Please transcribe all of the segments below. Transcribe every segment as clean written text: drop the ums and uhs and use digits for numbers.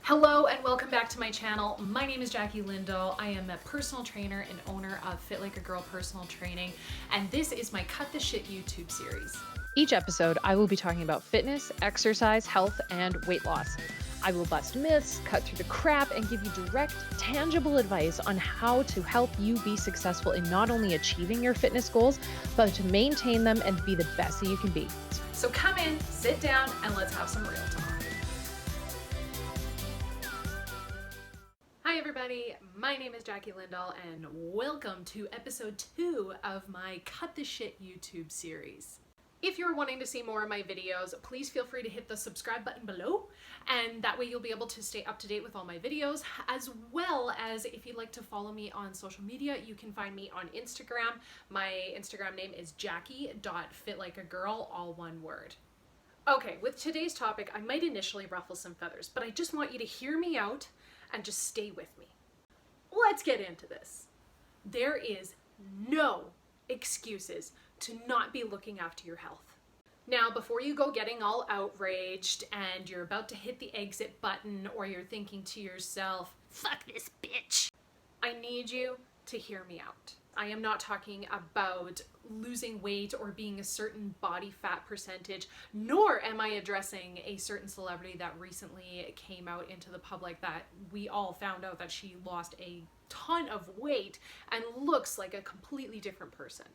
Hello and welcome back to my channel. My name is Jackie Lindahl. I am a personal trainer and owner of Fit Like a Girl Personal Training, and this is my Cut the Shit YouTube series. Each episode, I will be talking about fitness, exercise, health, and weight loss. I will bust myths, cut through the crap, and give you direct, tangible advice on how to help you be successful in not only achieving your fitness goals, but to maintain them and be the best that you can be. So come in, sit down, and let's have some real talk. Hi everybody, my name is Jackie Lindahl and welcome to episode 2 of my Cut the Shit YouTube series. If you're wanting to see more of my videos, please feel free to hit the subscribe button below, and that way you'll be able to stay up to date with all my videos, as well as if you'd like to follow me on social media, you can find me on Instagram. My Instagram name is jackie.fitlikeagirl, all one word. Okay, with today's topic, I might initially ruffle some feathers, but I just want you to hear me out and just stay with me. Let's get into this. There is no excuses to not be looking after your health. Now, before you go getting all outraged and you're about to hit the exit button or you're thinking to yourself, fuck this bitch, I need you to hear me out. I am not talking about losing weight or being a certain body fat percentage, nor am I addressing a certain celebrity that recently came out into the public that we all found out that she lost a ton of weight and looks like a completely different person.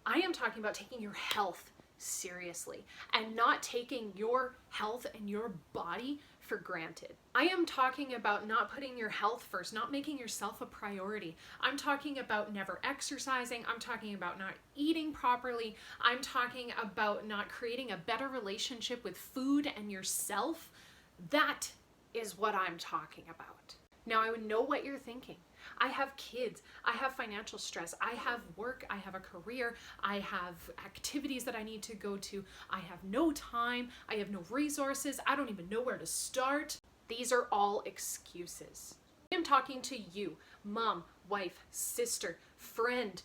I am talking about taking your health seriously and not taking your health and your body for granted. I am talking about not putting your health first, not making yourself a priority. I'm talking about never exercising. I'm talking about not eating properly. I'm talking about not creating a better relationship with food and yourself. That is what I'm talking about. Now, I would know what you're thinking. I have kids, I have financial stress, I have work, I have a career, I have activities that I need to go to, I have no time, I have no resources, I don't even know where to start. These are all excuses. I'm talking to you, mom, wife, sister, friend,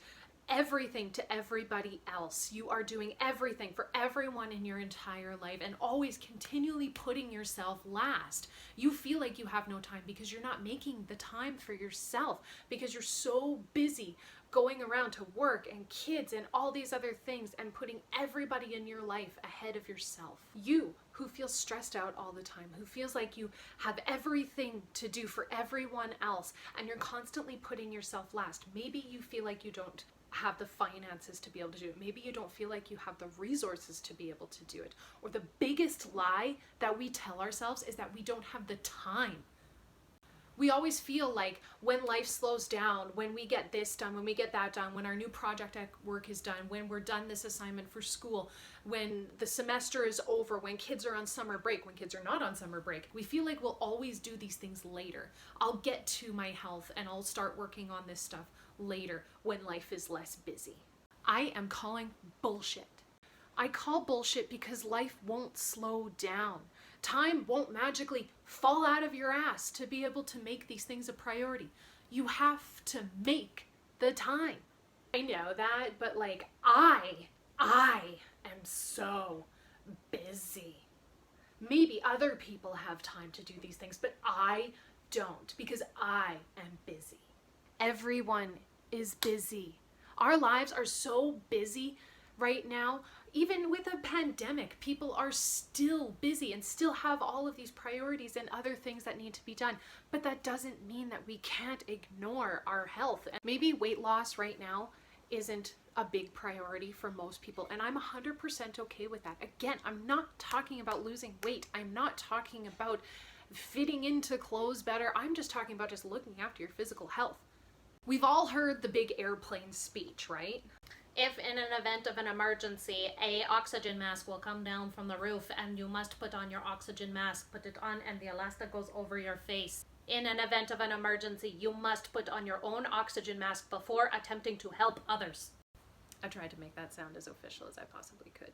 everything to everybody else. You are doing everything for everyone in your entire life and always continually putting yourself last. You feel like you have no time because you're not making the time for yourself, because you're so busy going around to work and kids and all these other things and putting everybody in your life ahead of yourself. You who feels stressed out all the time, who feels like you have everything to do for everyone else and you're constantly putting yourself last. Maybe you feel like you don't have the finances to be able to do it. Maybe you don't feel like you have the resources to be able to do it. Or the biggest lie that we tell ourselves is that we don't have the time. We always feel like when life slows down, when we get this done, when we get that done, when our new project at work is done, when we're done this assignment for school, when the semester is over, when kids are on summer break, when kids are not on summer break, we feel like we'll always do these things later. I'll get to my health and I'll start working on this stuff later when life is less busy. I am calling bullshit. I call bullshit because life won't slow down. Time won't magically fall out of your ass to be able to make these things a priority. You have to make the time. I know that, but like I am so busy. Maybe other people have time to do these things, but I don't because I am busy. Everyone is busy. Our lives are so busy right now. Even with a pandemic, people are still busy and still have all of these priorities and other things that need to be done. But that doesn't mean that we can't ignore our health. And maybe weight loss right now isn't a big priority for most people, and I'm 100% okay with that. Again, I'm not talking about losing weight. I'm not talking about fitting into clothes better. I'm just talking about just looking after your physical health. We've all heard the big airplane speech, right? If in an event of an emergency, a oxygen mask will come down from the roof and you must put on your oxygen mask, put it on and the elastic goes over your face. In an event of an emergency, you must put on your own oxygen mask before attempting to help others. I tried to make that sound as official as I possibly could.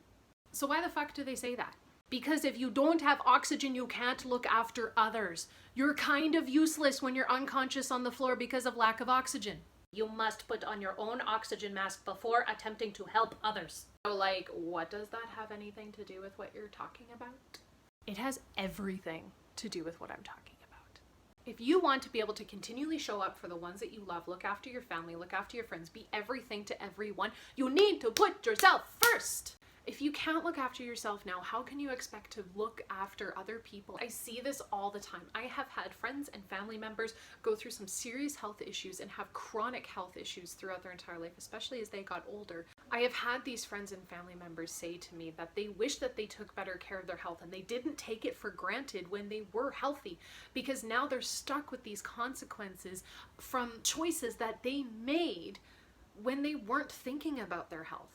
So why the fuck do they say that? Because if you don't have oxygen, you can't look after others. You're kind of useless when you're unconscious on the floor because of lack of oxygen. You must put on your own oxygen mask before attempting to help others. So like, what does that have anything to do with what you're talking about? It has everything to do with what I'm talking about. If you want to be able to continually show up for the ones that you love, look after your family, look after your friends, be everything to everyone, you need to put yourself first. If you can't look after yourself now, how can you expect to look after other people? I see this all the time. I have had friends and family members go through some serious health issues and have chronic health issues throughout their entire life, especially as they got older. I have had these friends and family members say to me that they wish that they took better care of their health and they didn't take it for granted when they were healthy, because now they're stuck with these consequences from choices that they made when they weren't thinking about their health.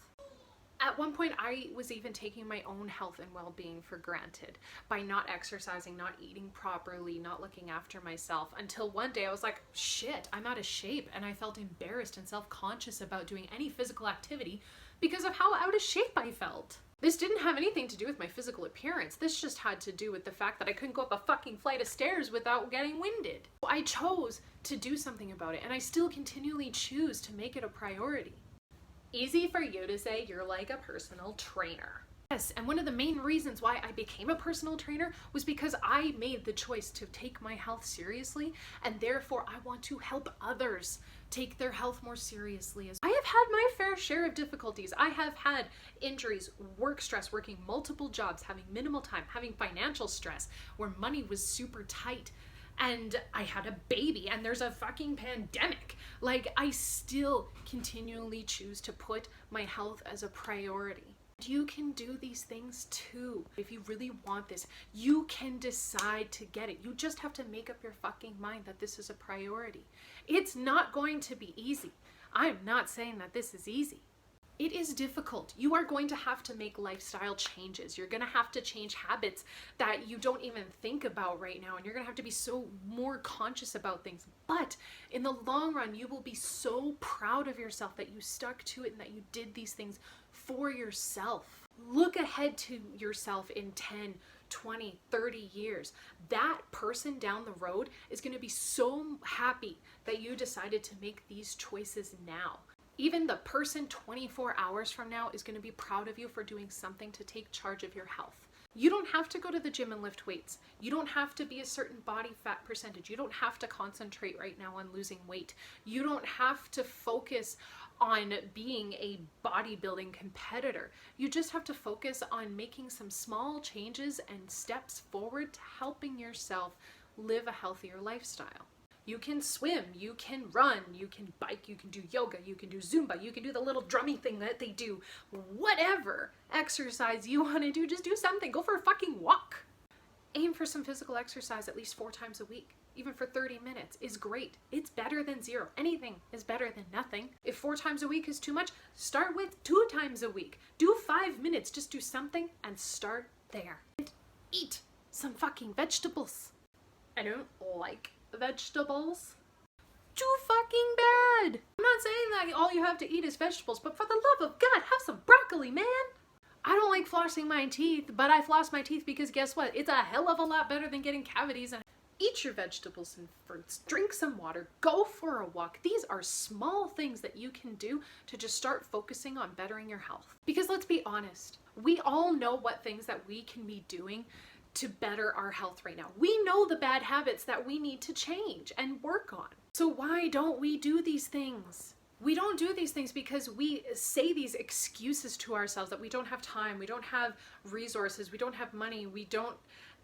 At one point, I was even taking my own health and well-being for granted by not exercising, not eating properly, not looking after myself, until one day I was like, shit, I'm out of shape. And I felt embarrassed and self-conscious about doing any physical activity because of how out of shape I felt. This didn't have anything to do with my physical appearance. This just had to do with the fact that I couldn't go up a fucking flight of stairs without getting winded. I chose to do something about it, and I still continually choose to make it a priority. Easy for you to say you're like a personal trainer. Yes, and one of the main reasons why I became a personal trainer was because I made the choice to take my health seriously, and therefore I want to help others take their health more seriously. I have had my fair share of difficulties. I have had injuries, work stress, working multiple jobs, having minimal time, having financial stress where money was super tight. And I had a baby and there's a fucking pandemic. Like, I still continually choose to put my health as a priority. You can do these things too. If you really want this, you can decide to get it. You just have to make up your fucking mind that this is a priority. It's not going to be easy. I'm not saying that this is easy. It is difficult. You are going to have to make lifestyle changes. You're going to have to change habits that you don't even think about right now. And you're going to have to be so more conscious about things. But in the long run, you will be so proud of yourself that you stuck to it and that you did these things for yourself. Look ahead to yourself in 10, 20, 30 years. That person down the road is going to be so happy that you decided to make these choices now. Even the person 24 hours from now is going to be proud of you for doing something to take charge of your health. You don't have to go to the gym and lift weights. You don't have to be a certain body fat percentage. You don't have to concentrate right now on losing weight. You don't have to focus on being a bodybuilding competitor. You just have to focus on making some small changes and steps forward to helping yourself live a healthier lifestyle. You can swim, you can run, you can bike, you can do yoga, you can do Zumba, you can do the little drumming thing that they do. Whatever exercise you want to do, just do something. Go for a fucking walk. Aim for some physical exercise at least 4 times a week. Even for 30 minutes is great. It's better than 0. Anything is better than nothing. If 4 times a week is too much, start with 2 times a week. Do 5 minutes, just do something and start there. And eat some fucking vegetables. I don't like vegetables. Too fucking bad. I'm not saying that all you have to eat is vegetables, but for the love of God, have some broccoli, man. I don't like flossing my teeth, but I floss my teeth because guess what? It's a hell of a lot better than getting cavities. And eat your vegetables and fruits, drink some water, go for a walk. These are small things that you can do to just start focusing on bettering your health. Because let's be honest, we all know what things that we can be doing to better our health right now. We know the bad habits that we need to change and work on. So why don't we do these things? We don't do these things because we say these excuses to ourselves that we don't have time, we don't have resources, we don't have money, we don't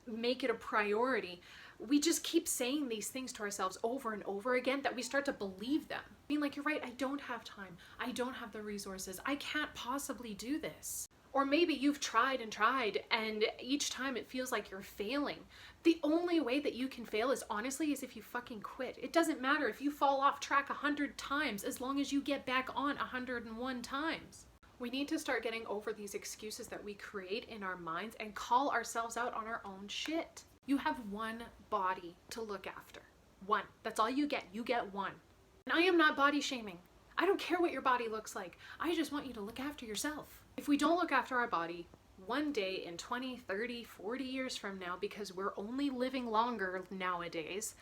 make it a priority. We just keep saying these things to ourselves over and over again that we start to believe them. Being like, you're right, I don't have time, I don't have the resources, I can't possibly do this. Or maybe you've tried and each time it feels like you're failing. The only way that you can fail is if you fucking quit. It doesn't matter if you fall off track 100 times as long as you get back on 101 times. We need to start getting over these excuses that we create in our minds and call ourselves out on our own shit. You have one body to look after. One. That's all you get. You get one. And I am not body shaming. I don't care what your body looks like. I just want you to look after yourself. If we don't look after our body, one day in 20, 30, 40 years from now, because we're only living longer nowadays,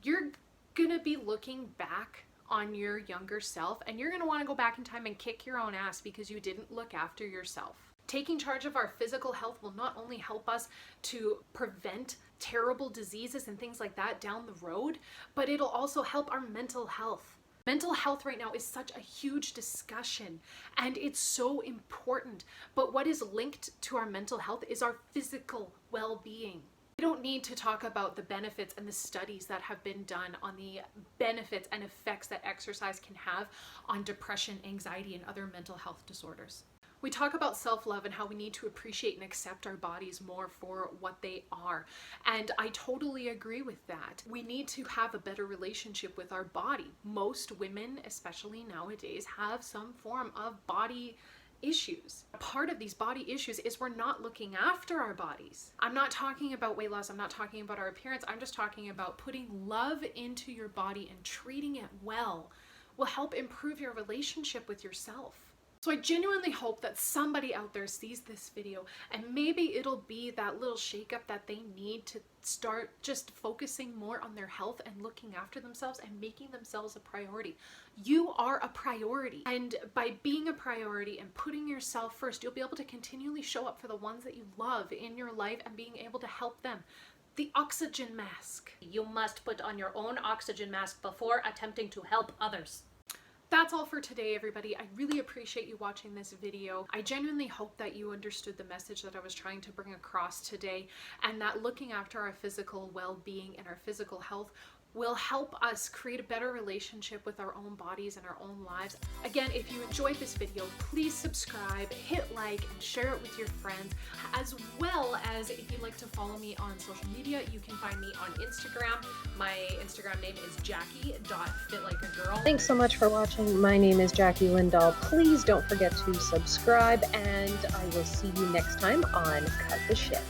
you're gonna be looking back on your younger self and you're gonna wanna go back in time and kick your own ass because you didn't look after yourself. Taking charge of our physical health will not only help us to prevent terrible diseases and things like that down the road, but it'll also help our mental health. Mental health right now is such a huge discussion and it's so important. But what is linked to our mental health is our physical well-being. We don't need to talk about the benefits and the studies that have been done on the benefits and effects that exercise can have on depression, anxiety, and other mental health disorders. We talk about self-love and how we need to appreciate and accept our bodies more for what they are. And I totally agree with that. We need to have a better relationship with our body. Most women, especially nowadays, have some form of body issues. Part of these body issues is we're not looking after our bodies. I'm not talking about weight loss. I'm not talking about our appearance. I'm just talking about putting love into your body and treating it well will help improve your relationship with yourself. So I genuinely hope that somebody out there sees this video and maybe it'll be that little shakeup that they need to start just focusing more on their health and looking after themselves and making themselves a priority. You are a priority, and by being a priority and putting yourself first, you'll be able to continually show up for the ones that you love in your life and being able to help them. The oxygen mask. You must put on your own oxygen mask before attempting to help others. That's all for today, everybody. I really appreciate you watching this video. I genuinely hope that you understood the message that I was trying to bring across today, and that looking after our physical well-being and our physical health will help us create a better relationship with our own bodies and our own lives. Again, if you enjoyed this video, please subscribe, hit like, and share it with your friends, as well as if you'd like to follow me on social media, you can find me on Instagram. My Instagram name is jackie.fitlikeagirl. Thanks so much for watching. My name is Jackie Lindahl. Please don't forget to subscribe, and I will see you next time on Cut the Shit.